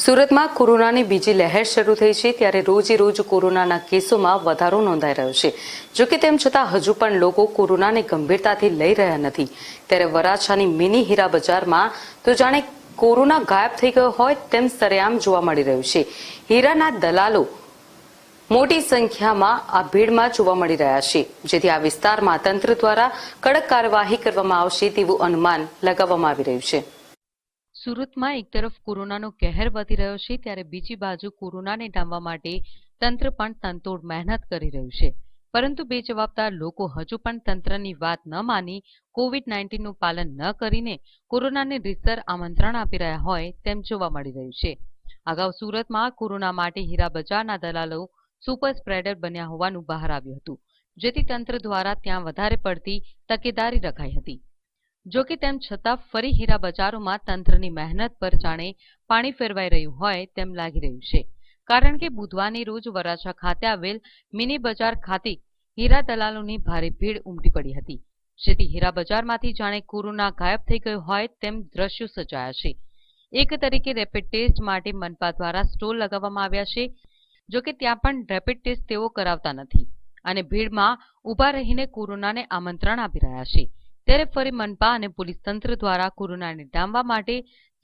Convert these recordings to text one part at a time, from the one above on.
સુરતમાં કોરોનાની બીજી લહેર શરૂ થઈ છે ત્યારે રોજે રોજ કોરોનાના કેસોમાં વધારો નોંધાઈ રહ્યો છે। જોકે તેમ છતાં હજુ પણ લોકો કોરોનાને ગંભીરતાથી લઈ રહ્યા નથી। ત્યારે વરાછાની મિની હીરા બજારમાં તો જાણે કોરોના ગાયબ થઈ ગયો હોય તેમ સરેઆમ જોવા મળી રહ્યું છે। હીરાના દલાલો મોટી સંખ્યામાં આ ભીડમાં જોવા મળી રહ્યા છે, જેથી આ વિસ્તારમાં તંત્ર દ્વારા કડક કાર્યવાહી કરવામાં આવશે તેવું અનુમાન લગાવવામાં આવી રહ્યું છે। સુરતમાં એક તરફ કોરોનાનો કહેર વધી રહ્યો છે ત્યારે બીજી બાજુ કોરોનાને ડામવા માટે તંત્ર પણ તનતોડ મહેનત કરી રહ્યું છે, પરંતુ બેજવાબદાર લોકો હજુ પણ તંત્રની વાત ન માની કોવિડ-19 નું પાલન ન કરીને કોરોનાને રીતસર આમંત્રણ આપી રહ્યા હોય તેમ જોવા મળી રહ્યું છે। અગાઉ સુરતમાં કોરોના માટે હીરા બજારના દલાલો સુપર સ્પ્રેડર બન્યા હોવાનું બહાર આવ્યું હતું, જેથી તંત્ર દ્વારા ત્યાં વધારે પડતી તકેદારી રખાઈ હતી। જો કે તેમ છતાં ફરી હીરા બજારોમાં તંત્રની મહેનત પર જાણે પાણી ફેરવાઈ રહ્યું હોય તેમ લાગી રહ્યું છે, કારણ કે બુધવારની રોજ વરાછા ખાતે આવેલ મિની બજાર ખાતે હીરા દલાલોની ભારે ભીડ ઉમટી પડી હતી, જેથી હીરા બજારમાંથી જાણે કોરોના ગાયબ થઈ ગયો હોય તેમ દ્રશ્યો સર્જાયા છે। એક તરીકે રેપિડ ટેસ્ટ માટે મનપા દ્વારા સ્ટોલ લગાવવામાં આવ્યા છે, જો કે ત્યાં પણ રેપિડ ટેસ્ટ તેઓ કરાવતા નથી અને ભીડમાં ઊભા રહીને કોરોનાને આમંત્રણ આપી રહ્યા છે। ત્યારે ફરી મનપા અને પોલીસ તંત્ર દ્વારા કોરોનાને ડામવા માટે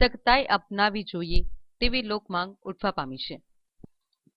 સખ્તાઈ અપનાવવી જોઈએ તેવી લોકમાંગ ઉઠવા પામી છે।